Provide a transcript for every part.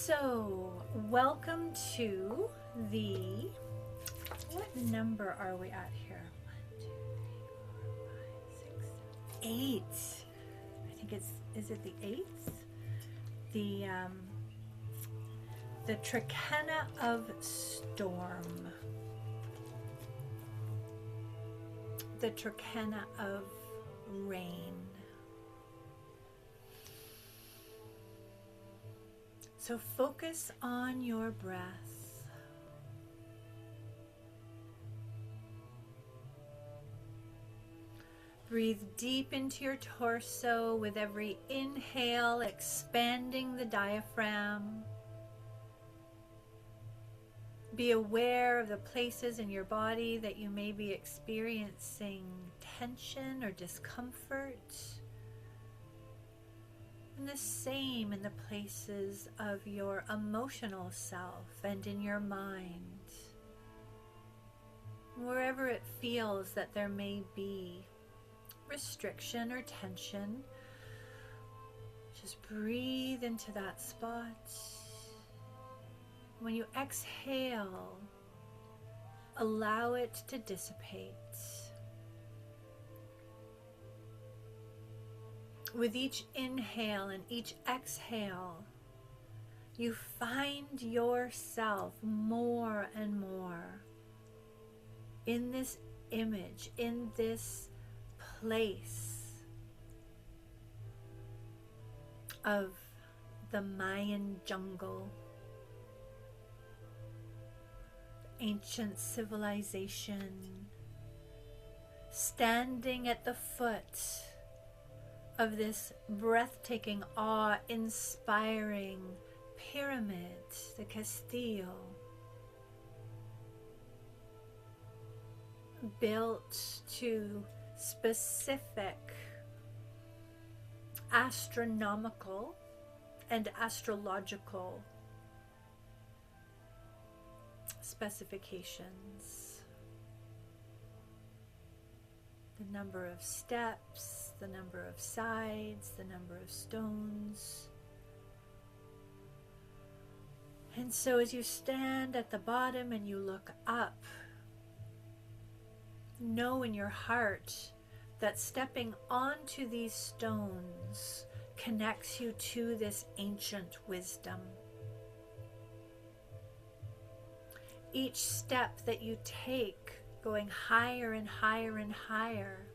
So, welcome to the, what number are we at here? 1, 2, 3, 4, 5, 6, 8. I think it's, is it the 8th? The Trecena of Storm. The Trecena of Rain. So focus on your breath. Breathe deep into your torso with every inhale, expanding the diaphragm. Be aware of the places in your body that you may be experiencing tension or discomfort. And the same in the places of your emotional self and in your mind. Wherever it feels that there may be restriction or tension, just breathe into that spot. When you exhale, allow it to dissipate. With each inhale and each exhale, you find yourself more and more in this image, in this place of the Mayan jungle, ancient civilization, standing at the foot of this breathtaking, awe-inspiring pyramid, the Castillo, built to specific astronomical and astrological specifications. The number of steps, the number of sides, the number of stones. And so as you stand at the bottom and you look up, know in your heart that stepping onto these stones connects you to this ancient wisdom. Each step that you take, going higher and higher and higher,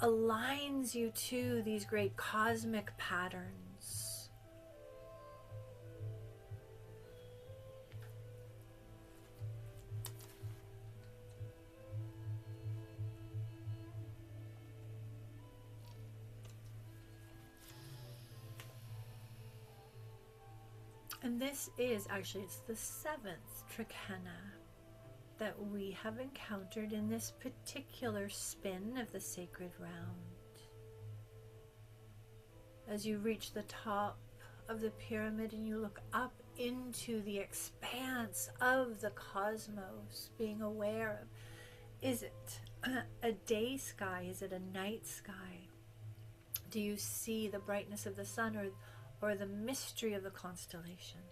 aligns you to these great cosmic patterns. And this is actually, it's the 7th Trecena that we have encountered in this particular spin of the sacred round. As you reach the top of the pyramid and you look up into the expanse of the cosmos, being aware of, is it a day sky? Is it a night sky? Do you see the brightness of the sun or the mystery of the constellations?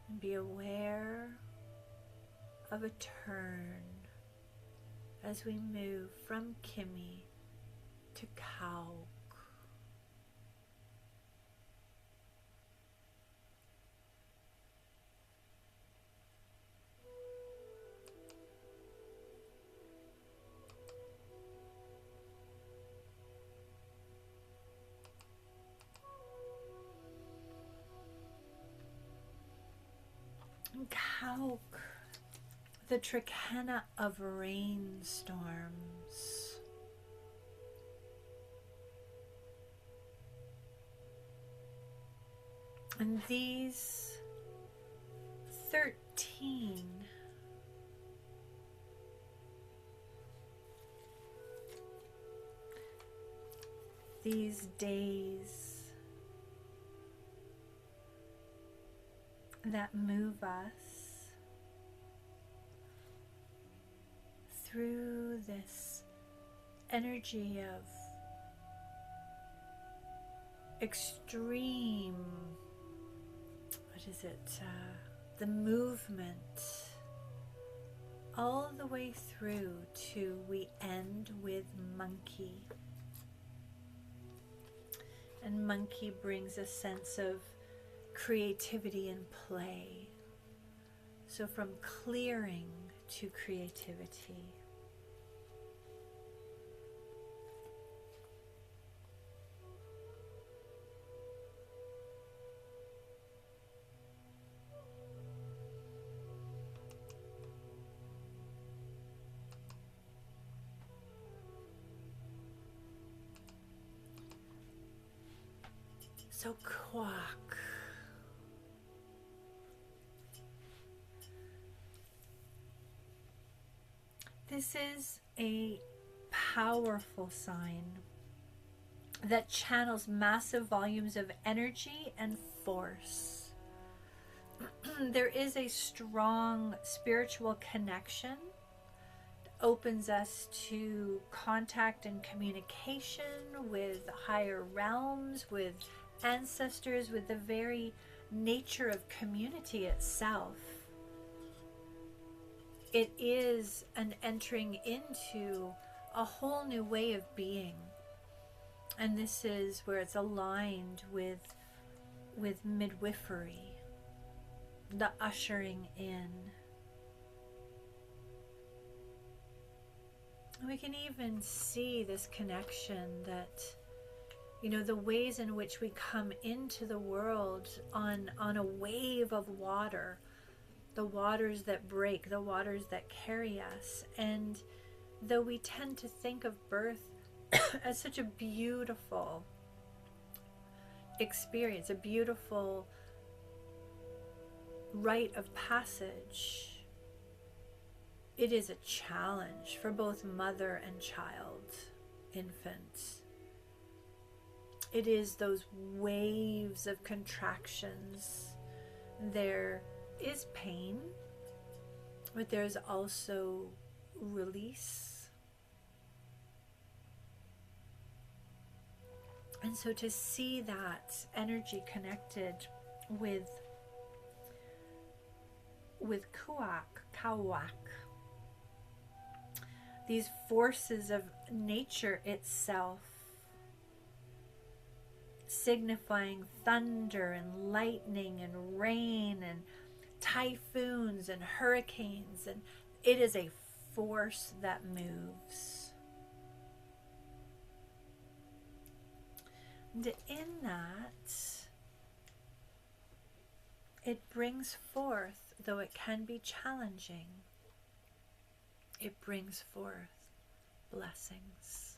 And be aware of a turn as we move from Kimi to Cauac. Cauac, the Trecena of Rainstorms. And these 13 these days that move us through this energy of extreme, what is it, the movement, all the way through to we end with monkey. And monkey brings a sense of creativity and play. So from clearing to creativity. So Cauac. This is a powerful sign that channels massive volumes of energy and force. There is a strong spiritual connection that opens us to contact and communication with higher realms, with ancestors, with the very nature of community itself. It is an entering into a whole new way of being. And this is where it's aligned with midwifery, the ushering in. And we can even see this connection that, you know, the ways in which we come into the world on a wave of water, the waters that break, the waters that carry us. And though we tend to think of birth as such a beautiful experience, a beautiful rite of passage, it is a challenge for both mother and child, infant. It is those waves of contractions. There is pain, but there's also release. And so to see that energy connected with Cauac, these forces of nature itself, signifying thunder and lightning and rain and typhoons and hurricanes, and it is a force that moves. And in that, it brings forth, though it can be challenging, it brings forth blessings.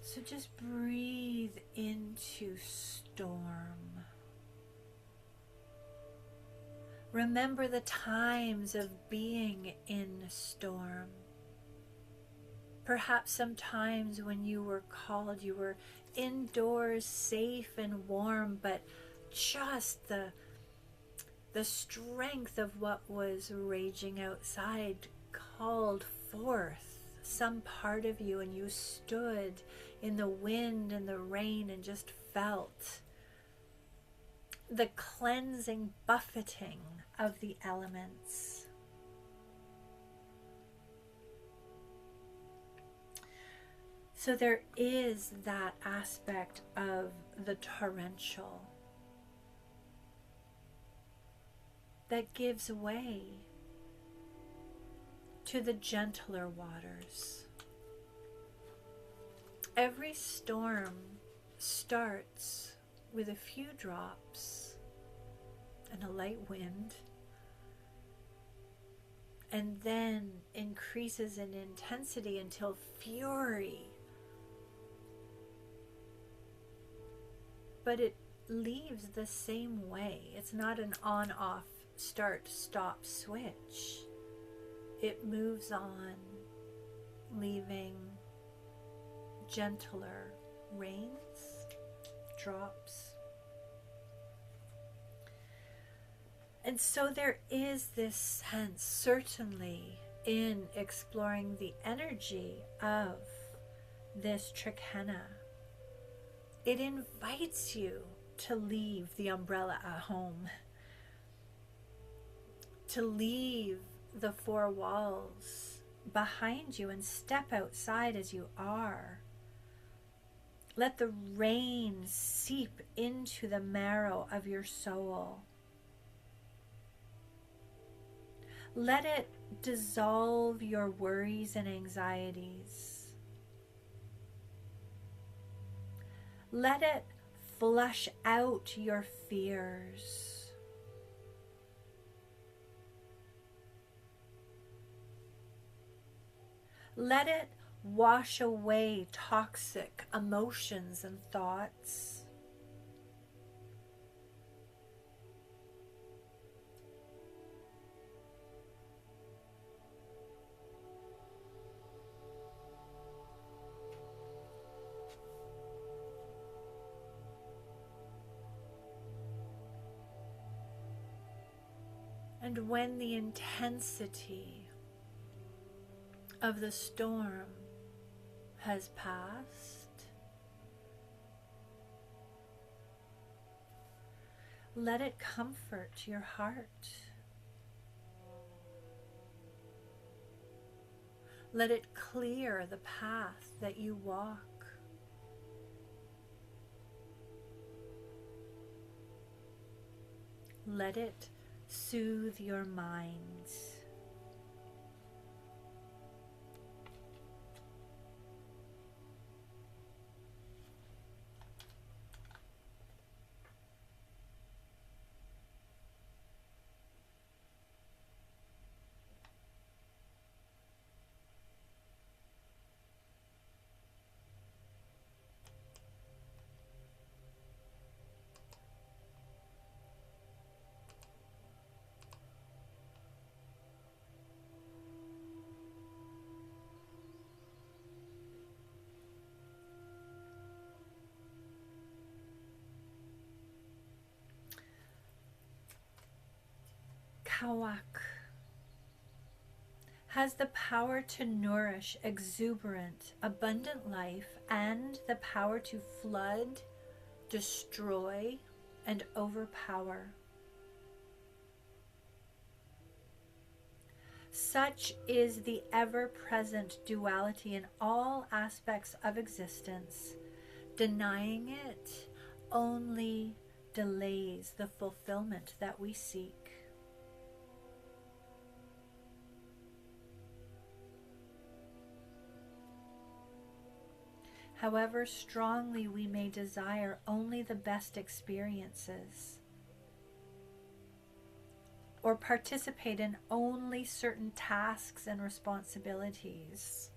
So just breathe into storm. Remember the times of being in storm. Perhaps sometimes when you were called, you were indoors, safe and warm, but just the strength of what was raging outside called forth some part of you, and you stood in the wind and the rain and just felt the cleansing buffeting of the elements. So there is that aspect of the torrential that gives way to the gentler waters. Every storm starts with a few drops and a light wind, and then increases in intensity until fury. But it leaves the same way. It's not an on-off, start-stop switch. It moves on, leaving gentler rains drops. And so there is this sense, certainly, in exploring the energy of this Trecena. It invites you to leave the umbrella at home, to leave the four walls behind you and step outside as you are. Let the rain seep into the marrow of your soul. Let it dissolve your worries and anxieties. Let it flush out your fears. Let it wash away toxic emotions and thoughts. And when the intensity of the storm has passed, let it comfort your heart. Let it clear the path that you walk. Let it soothe your minds. Cauac has the power to nourish exuberant, abundant life and the power to flood, destroy, and overpower. Such is the ever-present duality in all aspects of existence. Denying it only delays the fulfillment that we seek. However strongly we may desire only the best experiences, or participate in only certain tasks and responsibilities,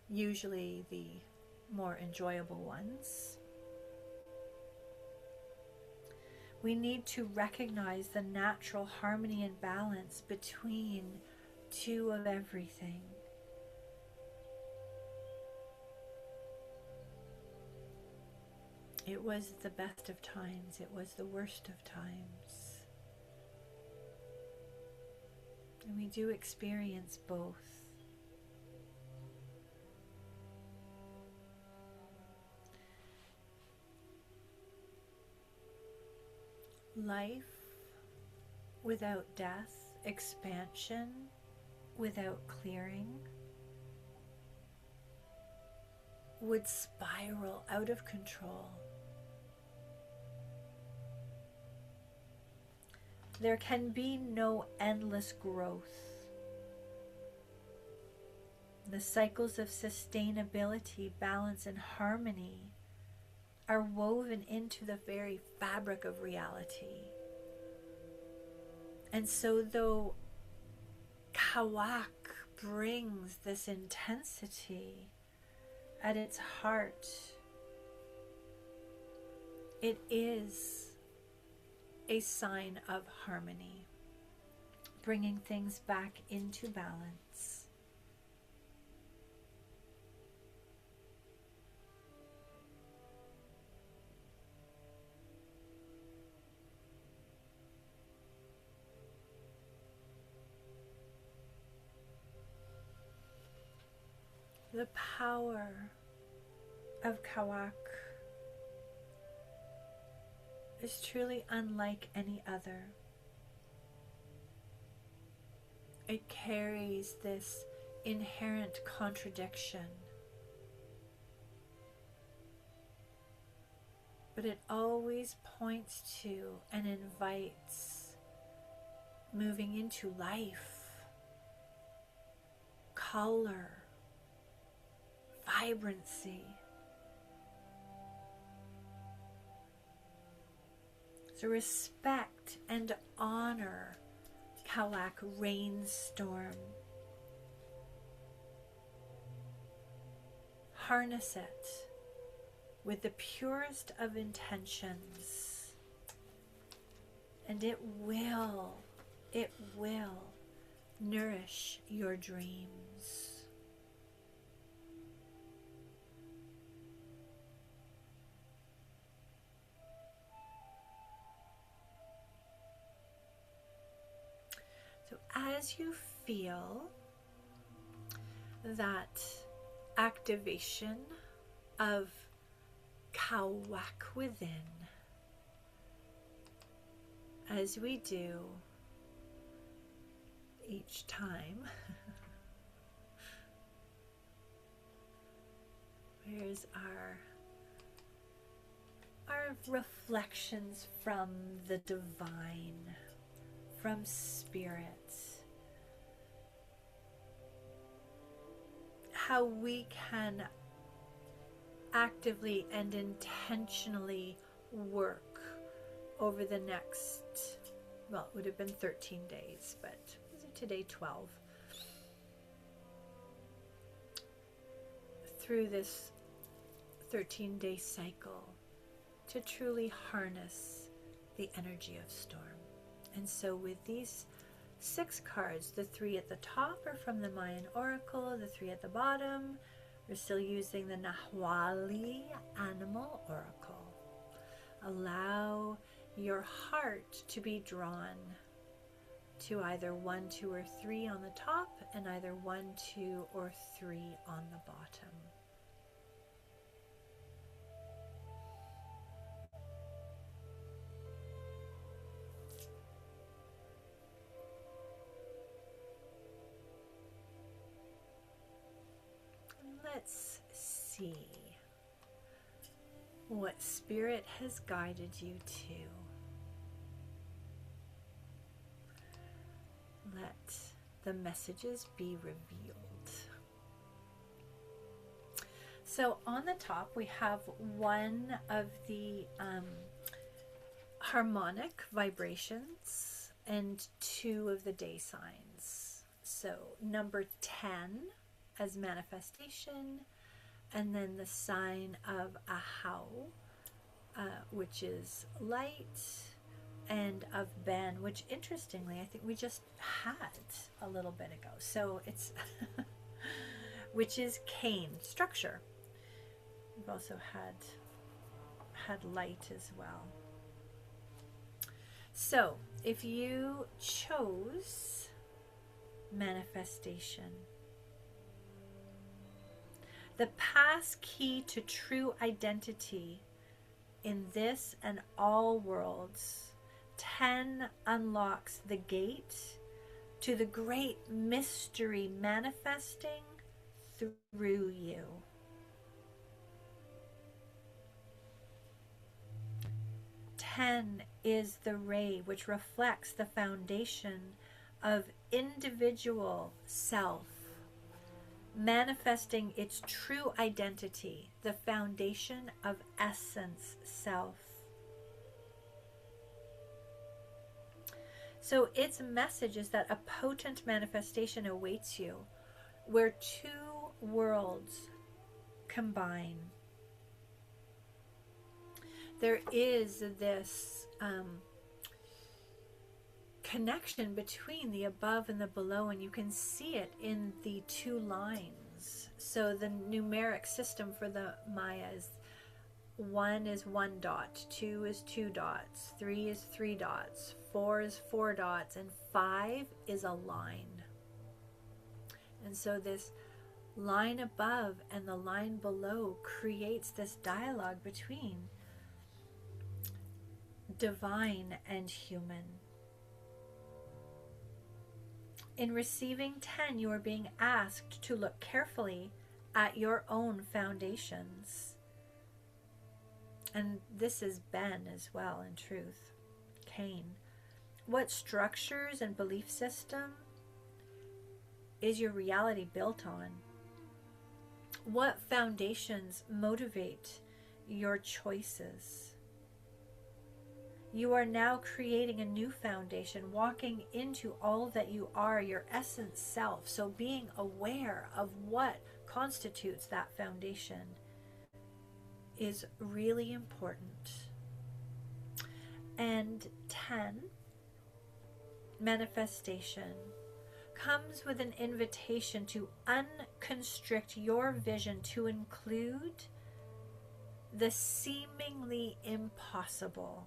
usually the more enjoyable ones, we need to recognize the natural harmony and balance between two of everything. It was the best of times, it was the worst of times. And we do experience both. Life without death, expansion without clearing, would spiral out of control. There can be no endless growth. The cycles of sustainability, balance, and harmony are woven into the very fabric of reality. And so though Cauac brings this intensity at its heart, it is a sign of harmony, bringing things back into balance. The power of Cauac is truly unlike any other. It carries this inherent contradiction, but it always points to and invites moving into life, color, vibrancy. So respect and honor Cauac rainstorm. Harness it with the purest of intentions, and it will nourish your dreams. So as you feel that activation of Cauac within, as we do each time, here's our reflections from the divine, from spirit, how we can actively and intentionally work over the next, well, it would have been 13 days, but today 12, through this 13-day cycle to truly harness the energy of storm. And so with these 6 cards, the 3 at the top are from the Mayan Oracle, the 3 at the bottom, we're still using the Nahuali Animal Oracle. Allow your heart to be drawn to either 1, 2, or 3 on the top, and either 1, 2, or 3 on the bottom. Let's see what Spirit has guided you to. Let the messages be revealed. So on the top we have one of the harmonic vibrations and 2 of the day signs. So number 10 as manifestation, and then the sign of Ahau, which is light, and of Ben, which interestingly I think we just had a little bit ago. So it's which is Cain, structure. We've also had light as well. So if you chose manifestation, the pass key to true identity in this and all worlds, 10 unlocks the gate to the great mystery manifesting through you. 10 is the ray which reflects the foundation of individual self, manifesting its true identity, the foundation of essence self. So its message is that a potent manifestation awaits you, where 2 worlds combine. There is this connection between the above and the below, and you can see it in the 2 lines. So the numeric system for the Maya is 1 is 1 dot, 2 is 2 dots, 3 is 3 dots, 4 is 4 dots, and 5 is a line. And so this line above and the line below creates this dialogue between divine and human. In receiving 10, you are being asked to look carefully at your own foundations. And this is Ben as well, in truth. Cain. What structures and belief system is your reality built on? What foundations motivate your choices? You are now creating a new foundation, walking into all that you are, your essence self. So being aware of what constitutes that foundation is really important. And 10, manifestation, comes with an invitation to unconstrict your vision to include the seemingly impossible.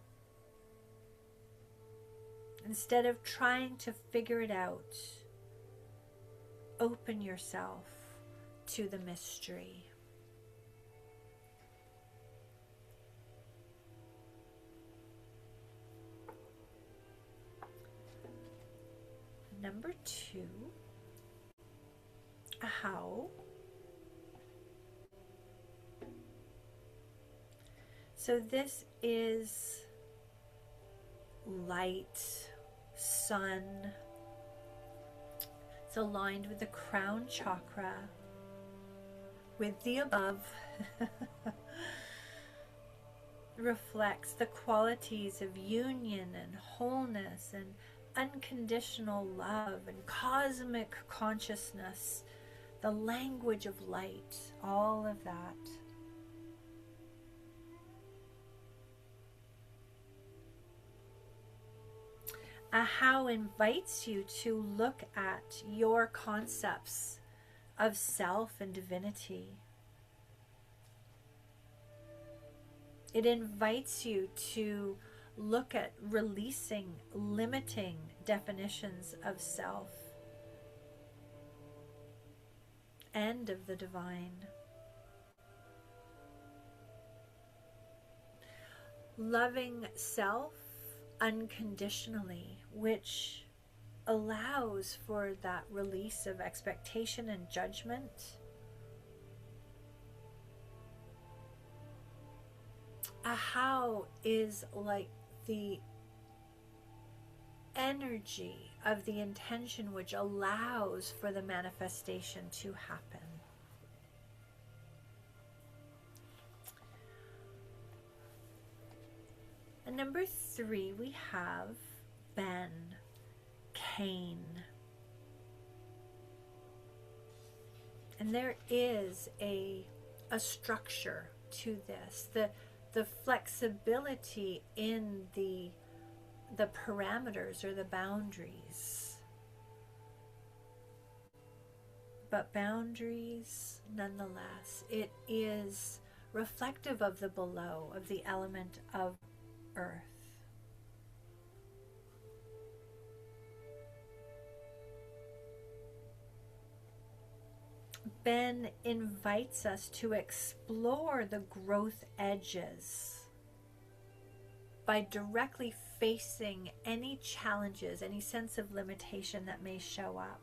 Instead of trying to figure it out, open yourself to the mystery. Number 2, how. So this is light, sun. It's aligned with the crown chakra, with the above. Reflects the qualities of union and wholeness and unconditional love and cosmic consciousness, the language of light, all of that. How invites you to look at your concepts of self and divinity. It invites you to look at releasing limiting definitions of self and of the divine. Loving self unconditionally, which allows for that release of expectation and judgment. A how is like the energy of the intention which allows for the manifestation to happen. And number 3, we have Ben, Cain. And there is a structure to this. The flexibility in the parameters or the boundaries. But boundaries nonetheless. It is reflective of the below, of the element of earth. Ben invites us to explore the growth edges by directly facing any challenges, any sense of limitation that may show up.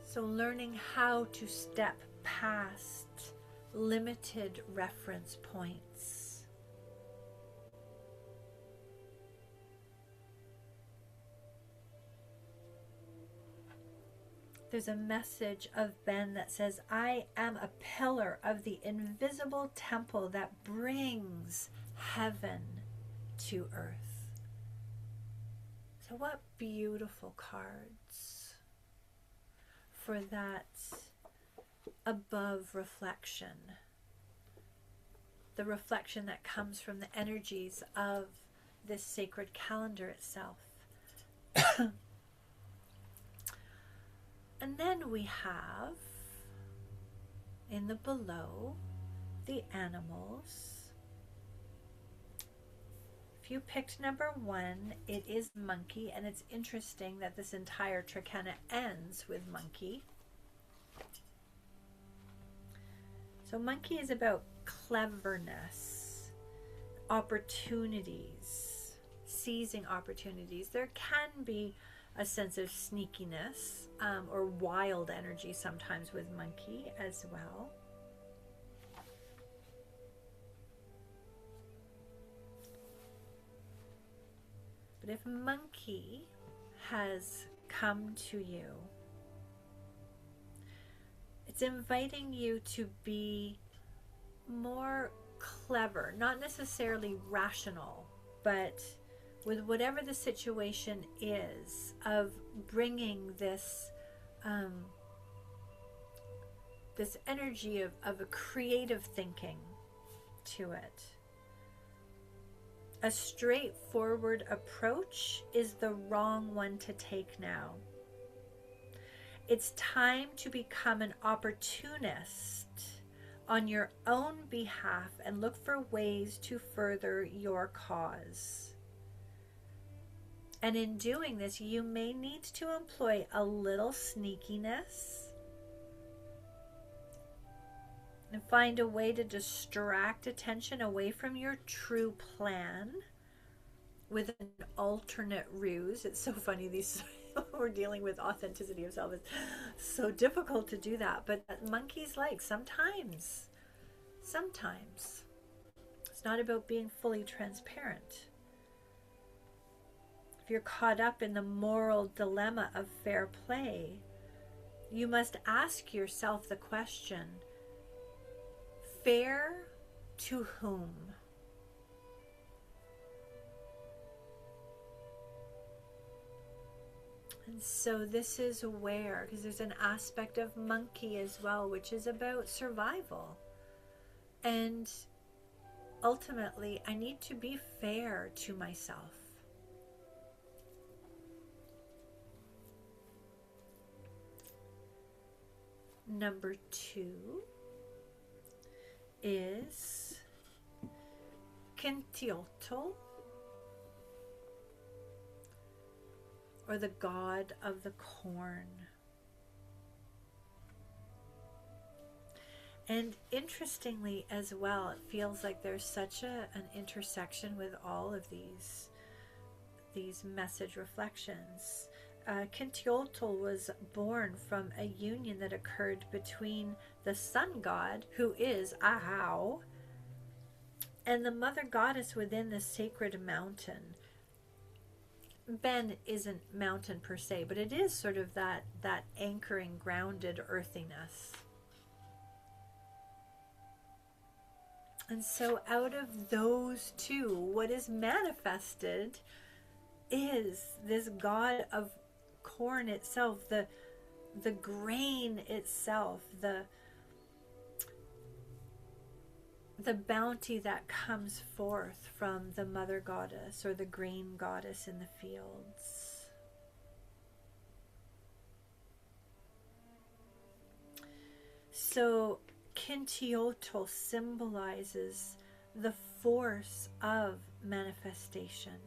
So learning how to step past limited reference points. There's a message of Ben that says, I am a pillar of the invisible temple that brings heaven to earth. So what beautiful cards for that above reflection. The reflection that comes from the energies of this sacred calendar itself. And then we have, in the below, the animals. if you picked number 1, it is monkey, and it's interesting that this entire Trecena ends with monkey. So monkey is about cleverness, opportunities, seizing opportunities. There can be a sense of sneakiness or wild energy sometimes with monkey as well. But if monkey has come to you, it's inviting you to be more clever, not necessarily rational, but with whatever the situation is, of bringing this this energy of a creative thinking to it. A straightforward approach is the wrong one to take now. It's time to become an opportunist on your own behalf and look for ways to further your cause. And in doing this, you may need to employ a little sneakiness and find a way to distract attention away from your true plan with an alternate ruse. It's so funny, these we're dealing with authenticity of self. It's so difficult to do that, but monkeys like sometimes it's not about being fully transparent. If you're caught up in the moral dilemma of fair play, you must ask yourself the question, fair to whom? And so this is where, because there's an aspect of monkey as well, which is about survival. And ultimately, I need to be fair to myself. Number 2 is Kintiotl, or the god of the corn. And interestingly as well, it feels like there's such an intersection with all of these message reflections. Kintiotl was born from a union that occurred between the sun god, who is Ahau, and the mother goddess within the sacred mountain. Ben isn't mountain per se, but it is sort of that anchoring, grounded earthiness. And so out of those two, what is manifested is this god of corn itself, the grain itself, the bounty that comes forth from the mother goddess or the grain goddess in the fields. So Kintiotl symbolizes the force of manifestation.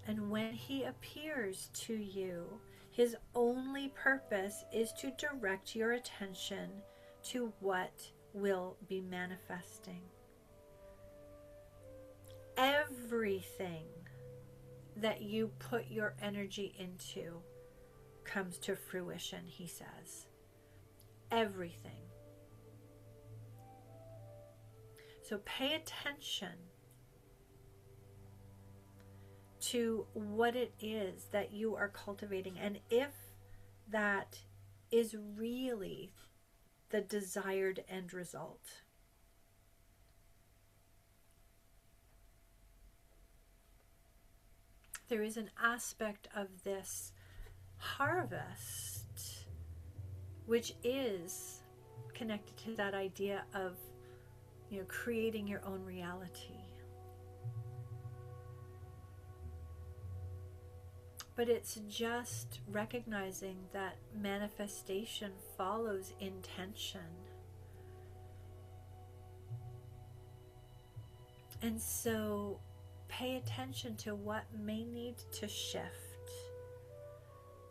And when he appears to you, his only purpose is to direct your attention to what will be manifesting. Everything that you put your energy into comes to fruition, he says. Everything. So pay attention to what it is that you are cultivating, and if that is really the desired end result. There is an aspect of this harvest which is connected to that idea of, creating your own reality. But it's just recognizing that manifestation follows intention. And so pay attention to what may need to shift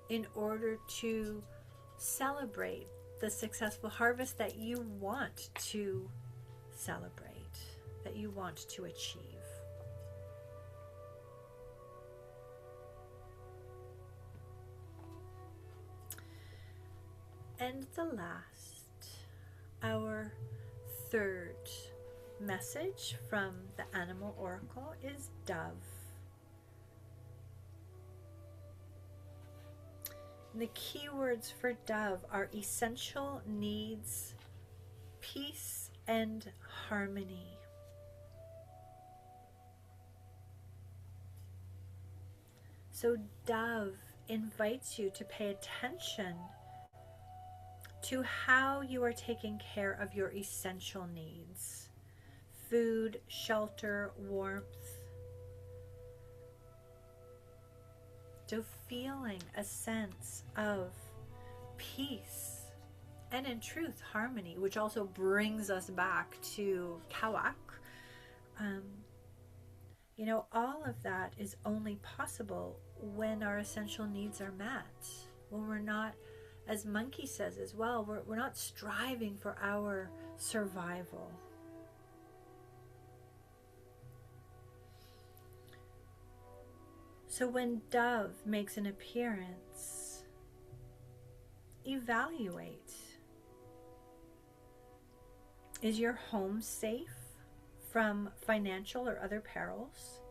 in order to celebrate the successful harvest that you want to celebrate, that you want to achieve. And the last, our third message from the animal oracle is dove. And the key words for dove are essential needs, peace, and harmony. So dove invites you to pay attention to how you are taking care of your essential needs: food, shelter, warmth. So feeling a sense of peace and, in truth, harmony, which also brings us back to Cauac. You know, all of that is only possible when our essential needs are met, when we're not, as Monkey says as well, we're not striving for our survival. So when dove makes an appearance, evaluate. Is your home safe from financial or other perils?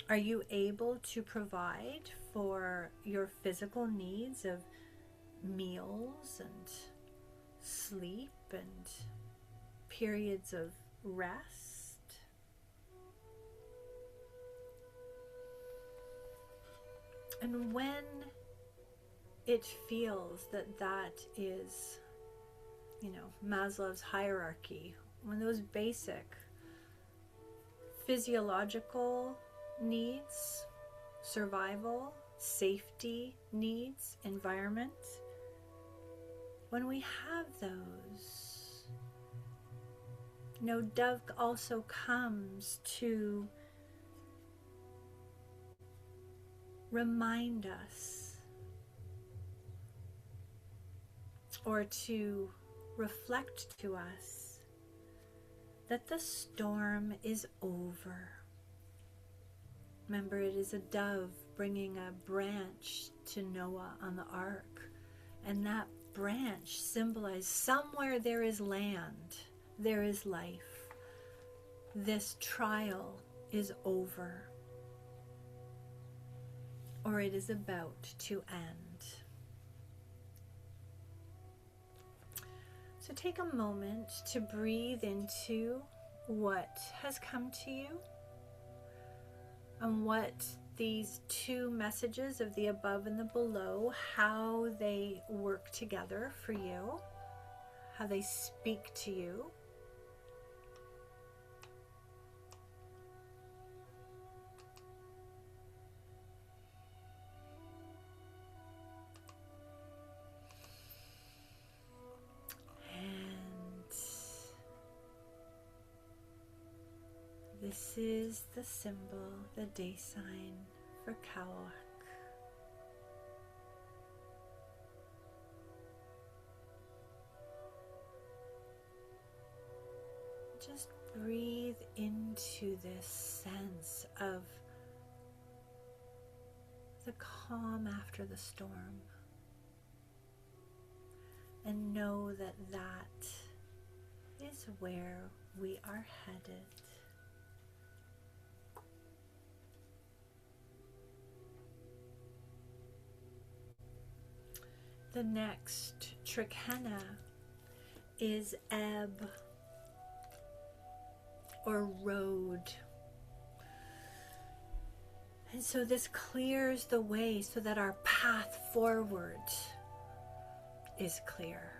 Are you able to provide for your physical needs of meals and sleep and periods of rest? And when it feels that that is, you know, Maslow's hierarchy, when those basic physiological needs, survival, safety needs, environment, when we have those, you know, dove also comes to remind us, or to reflect to us, that the storm is over. Remember, it is a dove bringing a branch to Noah on the ark, and that branch symbolized somewhere there is land, there is life. This trial is over, or it is about to end. So take a moment to breathe into what has come to you and what these two messages of the above and the below, how they work together for you, how they speak to you. This is the symbol, the day sign for Cauac. Just breathe into this sense of the calm after the storm, and know that that is where we are headed. The next Trecena is ebb or road. And so this clears the way so that our path forward is clear.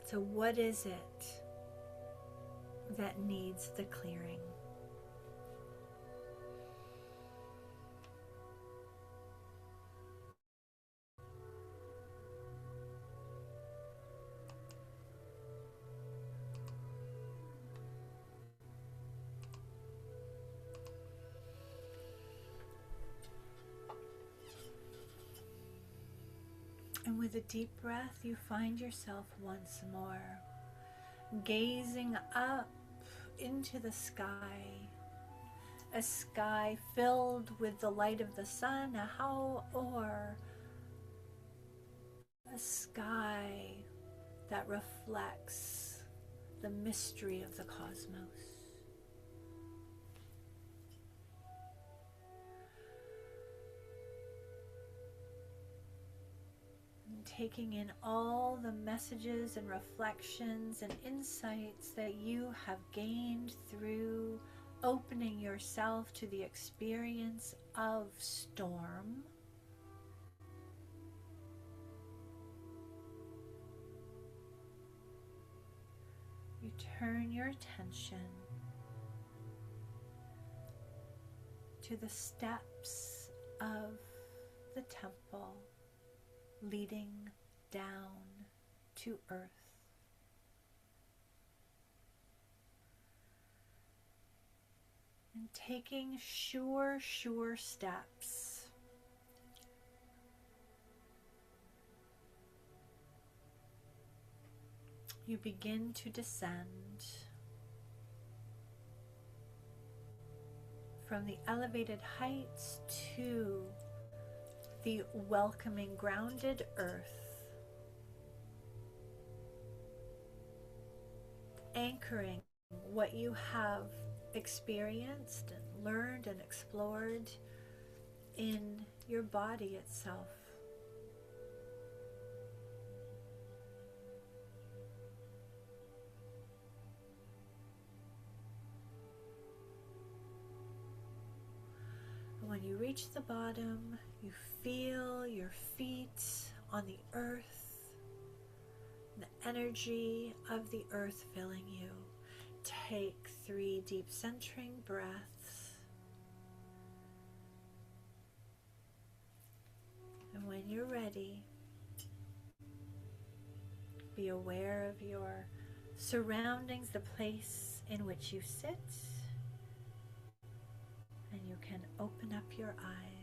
So what is it that needs the clearing? And with a deep breath, you find yourself once more gazing up into the sky, a sky filled with the light of the sun, or a sky that reflects the mystery of the cosmos. And taking in all the messages and reflections and insights that you have gained through opening yourself to the experience of storm. You turn your attention to the steps of the temple leading down to earth. And taking sure steps, you begin to descend from the elevated heights to the welcoming, grounded earth, anchoring what you have experienced and learned and explored in your body itself. When you reach the bottom, you feel your feet on the earth, the energy of the earth filling you. Take 3 deep centering breaths. And when you're ready, be aware of your surroundings, the place in which you sit. And you can open up your eyes.